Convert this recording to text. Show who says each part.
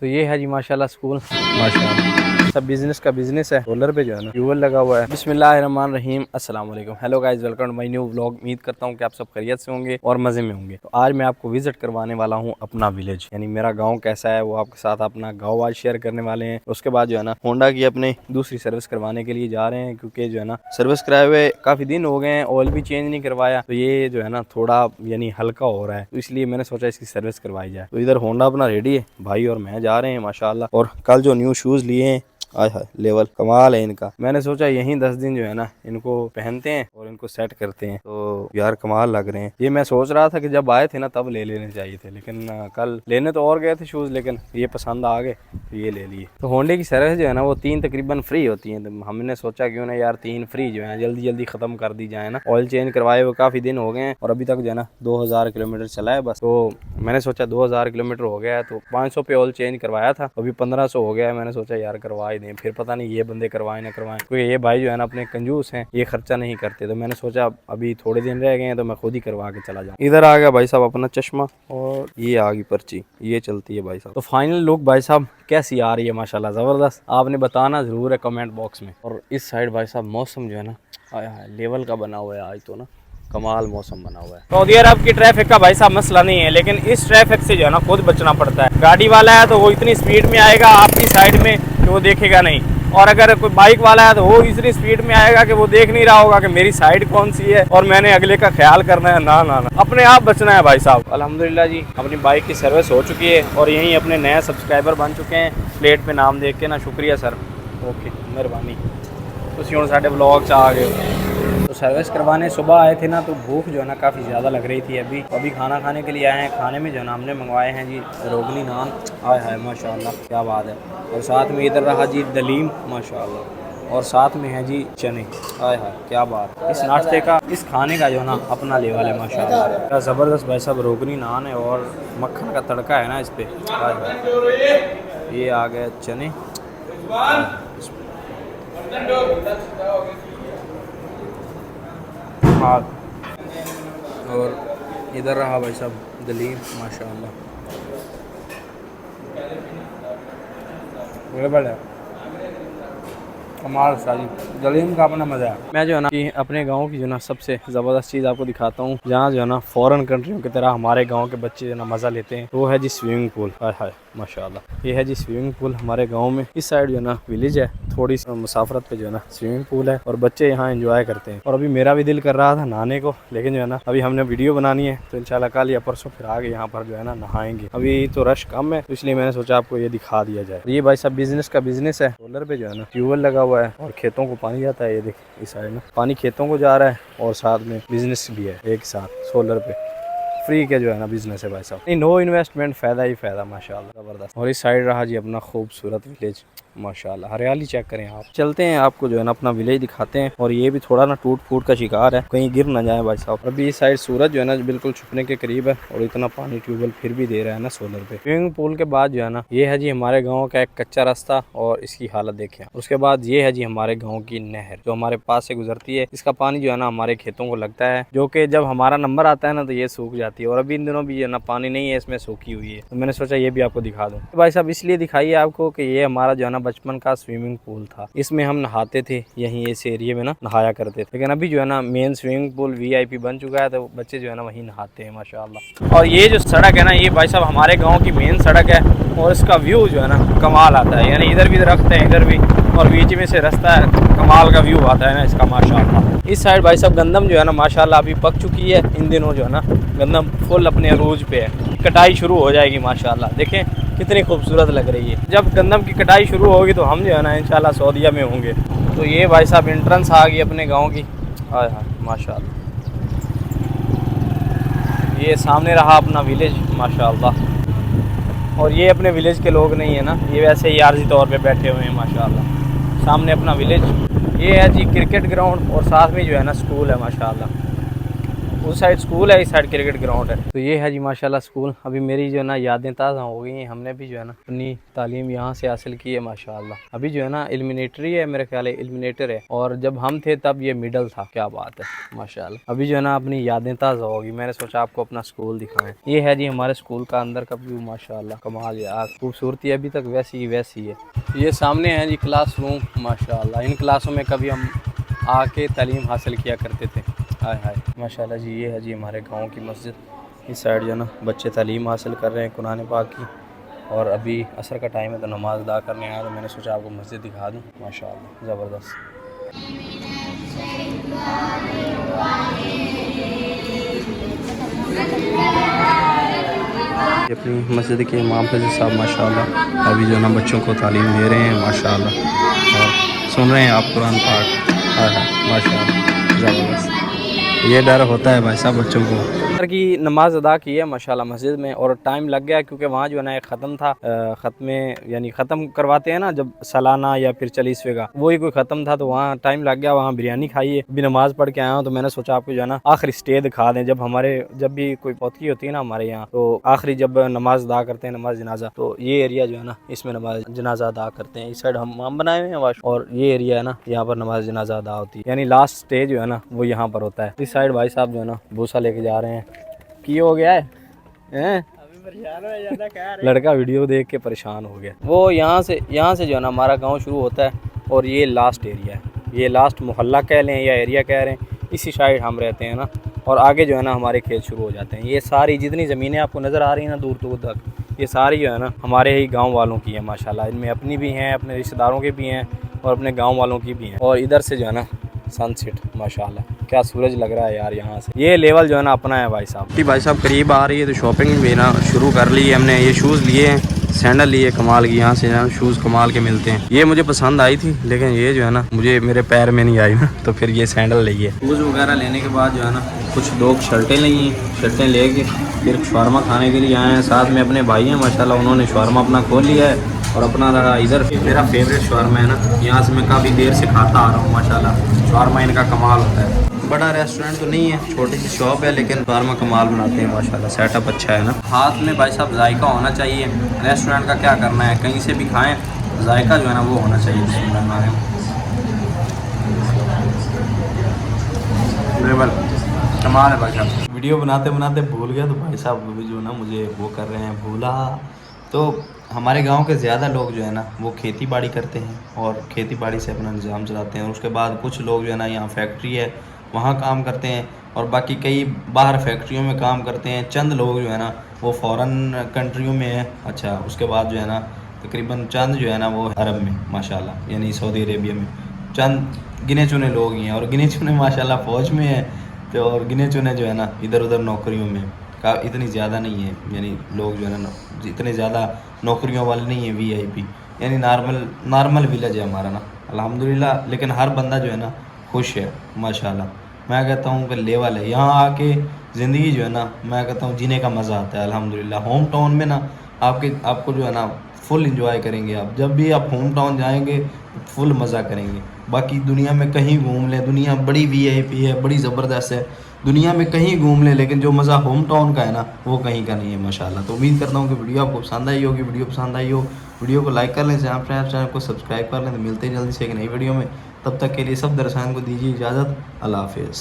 Speaker 1: तो ये है जी माशाल्लाह स्कूल, माशाल्लाह सब बिजनेस का बिजनेस है। सोलर पे जो है ना ट्यूबवेल लगा हुआ है। बिस्मिल्लाहिर्रहमानिर्रहीम, अस्सलाम वालेकुम, hello guys, welcome to my new vlog. उम्मीद करता हूँ कि आप सब खैरियत से होंगे और मज़े में होंगे। तो आज मैं आपको विजिट करवाने वाला हूँ अपना विलेज, यानी मेरा गाँव कैसा है वो आपके साथ अपना गाँव आज शेयर करने वाले हैं। उसके बाद जो है ना होंडा की अपने दूसरी सर्विस करवाने के लिए जा रहे हैं, क्योंकि जो है ना सर्विस कराए हुए काफ़ी दिन हो गए हैं, ऑयल भी चेंज नहीं करवाया, तो ये जो है ना थोड़ा यानी हल्का हो रहा है, तो इसलिए मैंने सोचा इसकी सर्विस करवाई जाए। तो इधर होंडा अपना रेडी है, भाई और मैं जा रहे हैं माशाल्लाह। और कल जो न्यू शूज़ लिए हैं, आय हाय लेवल कमाल है इनका। मैंने सोचा यहीं 10 दिन जो है ना इनको पहनते हैं और इनको सेट करते हैं, तो यार कमाल लग रहे हैं। ये मैं सोच रहा था कि जब आए थे ना तब ले लेने चाहिए थे, लेकिन कल लेने तो और गए थे शूज़, लेकिन ये पसंद आ गए तो ये ले लिए। तो होंडे की सर्विस जो है ना वो 3 तकरीबन फ्री होती है, तो हमने सोचा क्यों ना यार 3 फ्री जो है जल्दी जल्दी खत्म कर दी जाए ना। ऑयल चेंज करवाए हुए काफ़ी दिन हो गए हैं और अभी तक जो है ना 2000 किलोमीटर चला है बस। तो मैंने सोचा 2000 किलोमीटर हो गया है तो 500 पे ऑयल चेंज करवाया था, अभी 1500 हो गया है। मैंने सोचा यार करवा दें, फिर पता नहीं ये बंदे करवाएं ना करवाएं, क्योंकि ये भाई जो है ना अपने कंजूस हैं, ये खर्चा नहीं करते। तो मैंने सोचा अभी थोड़े दिन रह गए हैं तो मैं खुद ही करवा के चला जाऊँ। इधर आ गया भाई साहब अपना चश्मा और ये आ गई पर्ची, ये चलती है भाई साहब। तो फाइनल लुक भाई साहब कैसी आ रही है, माशाल्लाह ज़बरदस्त। आपने बताना ज़रूर है कमेंट बॉक्स में। और इस साइड भाई साहब मौसम जो है ना आया है लेवल का बना हुआ है, आज तो ना कमाल मौसम बना हुआ है। सऊदी अरब की ट्रैफिक का भाई साहब मसला नहीं है, लेकिन इस ट्रैफिक से जो है ना खुद बचना पड़ता है। गाड़ी वाला है तो वो इतनी स्पीड में आएगा आपकी साइड में कि वो देखेगा नहीं, और अगर कोई बाइक वाला है तो वो इतनी स्पीड में आएगा कि वो देख नहीं रहा होगा कि मेरी साइड कौन सी है और मैंने अगले का ख्याल करना है। ना ना ना, अपने आप बचना है भाई साहब। अल्हम्दुलिल्लाह जी अपनी बाइक की सर्विस हो चुकी है और यहीं अपने नए सब्सक्राइबर बन चुके हैं। प्लेट पे नाम देख के ना शुक्रिया सर, ओके मेहरबानी। तुम हूँ साढ़े ब्लॉग च आ गए। तो सर्विस करवाने सुबह आए थे ना, तो भूख जो है ना काफ़ी ज़्यादा लग रही थी। अभी खाना खाने के लिए आए हैं। खाने में जो है ना हमने मंगवाए हैं जी रोगनी नान, आय हाय माशाल्लाह क्या बात है। और साथ में इधर रहा जी दलीम माशाल्लाह, और साथ में है जी चने, आय हाय क्या बात। इस नाश्ते का इस खाने का जो है ना अपना लेवल है माशाल्लाह, क्या ज़बरदस्त भाई साहब। रोगनी नान है और मक्खन का तड़का है ना इस पर, आय हाय। ये आ गए चने और इधर रहा भाई साहब दलीम माशाल्लाह। बड़ा कमाल सारी दलीम का अपना मज़ा है। मैं जो है ना कि अपने गांव की जो ना सबसे ज़बरदस्त चीज़ आपको दिखाता हूँ, जहाँ जो है ना फॉरेन कंट्रियों की तरह हमारे गांव के बच्चे जो ना मज़ा लेते हैं, वो है जी स्विमिंग पूल। हाय हाय माशाल्लाह, ये है जी स्विमिंग पूल हमारे गांव में। इस साइड जो है ना विलेज है, थोड़ी सी मुसाफरत पे जो है ना स्विमिंग पूल है और बच्चे यहाँ एंजॉय करते हैं। और अभी मेरा भी दिल कर रहा था नहाने को, लेकिन जो है ना अभी हमने वीडियो बनानी है, तो इंशाल्लाह कल या परसों फिर आगे यहाँ पर जो है ना नहाएंगे। अभी तो रश कम है, तो इसलिए मैंने सोचा आपको ये दिखा दिया जाए। ये भाई साहब बिजनेस का बिजनेस है। सोलर पे जो है ना ट्यूबवेल लगा हुआ है और खेतों को पानी जाता है। ये देखिए इस साइड में पानी खेतों को जा रहा है और साथ में बिजनेस भी है एक साथ। सोलर पे फ्री के जो है ना बिजनेस है भाई साहब, नो इन्वेस्टमेंट, फायदा ही फायदा माशाल्लाह ज़बरदस्त। और इस साइड रहा जी अपना खूबसूरत विलेज माशाल्लाह, हरियाली चेक करें आप। चलते हैं आपको जो है ना अपना विलेज दिखाते हैं। और ये भी थोड़ा ना टूट फूट का शिकार है, कहीं गिर ना जाए भाई साहब। अभी इस साइड सूरज जो है ना बिल्कुल छुपने के करीब है और इतना पानी ट्यूबवेल फिर भी दे रहा है ना सोलर पे। स्विमिंग पूल के बाद जो है ना ये है जी हमारे गाँव का एक कच्चा रास्ता और इसकी हालत देखें। उसके बाद ये है जी हमारे गाँव की नहर जो हमारे पास से गुजरती है। इसका पानी जो है ना हमारे खेतों को लगता है, जो कि जब हमारा नंबर आता है ना तो ये सूख जाती है। और अभी इन दिनों भी है ना पानी नहीं है, इसमें सूखी हुई है, तो मैंने सोचा ये भी आपको दिखा दूं। तो भाई साहब इसलिए दिखाइए आपको कि ये हमारा जो है ना बचपन का स्विमिंग पूल था, इसमें हम नहाते थे, यहीं इस एरिया में ना नहाया करते थे। लेकिन अभी जो है ना मेन स्विमिंग पूल VIP बन चुका है, तो बच्चे जो है ना वहीं नहाते हैं माशाल्लाह। और ये जो सड़क है ना ये भाई साहब हमारे गाँव की मेन सड़क है और इसका व्यू जो है ना कमाल आता है, यानी इधर भी दरख्त है इधर भी, और बीच में से रास्ता है, कमाल का व्यू आता है ना इसका माशाल्लाह। इस साइड भाई साहब गंदम जो है ना माशाल्लाह अभी पक चुकी है। इन दिनों जो है ना गंदम फुल अपने अरूज पे है, कटाई शुरू हो जाएगी माशाल्लाह। देखें कितनी खूबसूरत लग रही है। जब गंदम की कटाई शुरू होगी तो हम जो है ना इंशाल्लाह सऊदीया में होंगे। तो ये भाई साहब एंट्रेंस आ गई अपने गाँव की, हाय हाय माशाल्लाह। ये सामने रहा अपना विलेज माशाल्लाह। और ये अपने विलेज के लोग नहीं है ना, ये वैसे ही आर्जी तौर पे बैठे हुए हैं माशाल्लाह। सामने अपना विलेज, ये है जी क्रिकेट ग्राउंड और साथ में जो है ना स्कूल है माशाल्लाह। उस साइड स्कूल है, इस साइड क्रिकेट ग्राउंड है। तो ये है जी माशाल्लाह स्कूल। अभी मेरी जो है ना यादें ताज़ा हो गई हैं। हमने भी जो है ना अपनी तालीम यहाँ से हासिल की है माशाल्लाह। अभी जो है ना एलिमिनेटरी है, मेरे ख्याल है एलिमिनेटर है, और जब हम थे तब ये मिडल था। क्या बात है माशाल्लाह। अभी जो है ना अपनी यादें ताज़ा होगी, मैंने सोचा आपको अपना स्कूल दिखाएं। ये है जी हमारे स्कूल का अंदर का व्यू माशाल्लाह, कमाल यार, खूबसूरती अभी तक वैसी ही वैसी है। ये सामने है जी क्लासरूम माशाल्लाह। इन क्लासों में कभी हम आके तालीम हासिल किया करते थे। हाय हाय माशाल्लाह जी। ये है जी हमारे गांव की मस्जिद। इस साइड जो है ना बच्चे तालीम हासिल कर रहे हैं कुरान पाक की, और अभी असर का टाइम है तो नमाज़ अदा करने आया, तो मैंने सोचा आपको मस्जिद दिखा दूँ। माशाल्लाह ज़बरदस्त। ये अपनी मस्जिद के इमाम हाफ़िज़ साहब माशाल्लाह अभी जो है ना बच्चों को तालीम दे रहे हैं माशाल्लाह, और सुन रहे हैं आप कुरान पाक। हाँ हाँ माशाल्लाह ज़बरदस्त। ये डर होता है भाई साहब बच्चों को। असर की नमाज अदा की है माशाल्लाह मस्जिद में, और टाइम लग गया क्योंकि वहाँ जो है ना एक ख़त्म था, ख़त्म यानी ख़त्म करवाते हैं ना जब सालाना या फिर 40वें का, वही कोई ख़त्म था, तो वहाँ टाइम लग गया। वहाँ बिरयानी खाई है, अभी नमाज़ पढ़ के आया हूँ, तो मैंने सोचा आपको जो है ना आखिरी स्टे दिखा दें। जब भी कोई पौतगी होती है ना हमारे यहाँ, तो आखिरी जब नमाज अदा करते हैं, नमाज जनाजा, तो ये एरिया जो है ना इसमें नमाज जनाजा अदा करते हैं। इस साइड हम बनाए हुए हैं वाश, और ये एरिया है ना यहाँ पर नमाज जनाजा अदा होती है, यानी लास्ट स्टे जो है ना वो यहाँ पर होता है। इस साइड भाई साहब जो है ना भूसा लेके जा रहे हैं। की हो गया है हैं? लड़का वीडियो देख के परेशान हो गया। वो यहाँ से जो है ना हमारा गांव शुरू होता है, और ये लास्ट एरिया है, ये लास्ट मोहल्ला कह लें या एरिया कह रहे हैं, इसी साइड हम रहते हैं ना, और आगे जो है ना हमारे खेत शुरू हो जाते हैं। ये सारी जितनी ज़मीनें आपको नज़र आ रही हैं ना दूर दूर तक, ये सारी जो है ना हमारे ही गाँव वालों की है माशाल्लाह। इनमें अपनी भी हैं, अपने रिश्तेदारों के भी हैं, और अपने गाँव वालों की भी हैं। और इधर से जो है ना सनसेट माशाल्लाह, क्या सूरज लग रहा है यार यहाँ से। ये लेवल जो है ना अपना है भाई साहब। भाई साहब करीब आ रही है तो शॉपिंग भी ना शुरू कर ली है हमने। ये शूज़ लिए हैं, सैंडल लिए कमाल की, यहाँ से ना शूज़ कमाल के मिलते हैं। ये मुझे पसंद आई थी, लेकिन ये जो है ना मुझे मेरे पैर में नहीं आई ना, तो फिर ये सैंडल लिए। शूज़ वगैरह लेने के बाद जो है ना कुछ लोग शर्टें ली हैं, शर्टें ले के फिर शवारमा खाने के लिए आए हैं। साथ में अपने भाई हैं माशाल्लाह, उन्होंने शवारमा अपना खोल लिया है, और अपना रहा इधर मेरा फेवरेट शवारमा है ना, यहाँ से मैं काफ़ी देर से खाता आ रहा हूँ माशाल्लाह। शवारमा इनका कमाल होता है। बड़ा रेस्टोरेंट तो नहीं है, छोटी सी शॉप है, लेकिन शवारमा कमाल बनाते हैं माशाल्लाह। सेटअप अच्छा है ना। हाथ में भाई साहब जायका होना चाहिए। रेस्टोरेंट का क्या करना है, कहीं से भी खाएं, जायका जो है ना वो होना चाहिए। बिल्कुल कमाल है भाई साहब। वीडियो बनाते बनाते भूल गया, तो भाई साहब जो है ना मुझे वो कर रहे हैं भूला। तो हमारे गांव के ज़्यादा लोग जो है ना वो खेती बाड़ी करते हैं, और खेती बाड़ी से अपना निज़ाम चलाते हैं। और उसके बाद कुछ लोग जो है ना यहाँ फैक्ट्री है वहाँ काम करते हैं, और बाकी कई बाहर फैक्ट्रियों में काम करते हैं। चंद लोग जो है ना वो फ़ॉरेन कंट्रियों में है। अच्छा, उसके बाद जो है ना तकरीबन चंद जो है ना वो अरब में माशाल्लाह, यानी सऊदी अरेबिया में। चंद गिने चुने लोग ही हैं, और गिने चुने माशाल्लाह फ़ौज में है, तो और गिने चुने जो है ना इधर उधर नौकरियों में का इतनी ज़्यादा नहीं है, यानी लोग जो है ना इतने ज़्यादा नौकरियों वाले नहीं है, वीआईपी, यानी नॉर्मल विलेज है हमारा ना अल्हम्दुलिल्लाह। लेकिन हर बंदा जो है ना खुश है माशाल्लाह। मैं कहता हूँ कि लेवल है यहाँ आके ज़िंदगी जो है ना, मैं कहता हूँ जीने का मज़ा आता है अल्हम्दुलिल्लाह। होम टाउन में ना आपको जो है ना फुल इंजॉय करेंगे आप। जब भी आप होम टाउन जाएंगे फुल मज़ा करेंगे। बाकी दुनिया में कहीं घूम लें, दुनिया बड़ी वीआईपी है, बड़ी ज़बरदस्त है, दुनिया में कहीं घूम लें, लेकिन जो मज़ा होम टाउन का है ना वो कहीं का नहीं है माशाल्लाह। तो उम्मीद करता हूँ कि वीडियो आपको पसंद आई होगी। वीडियो पसंद आई हो वीडियो को लाइक कर लें, चैनल को सब्सक्राइब कर लें। तो मिलते हैं जल्दी से एक नई वीडियो में, तब तक के लिए सब दर्शकों को दीजिए इजाज़त। अल्लाह हाफिज़।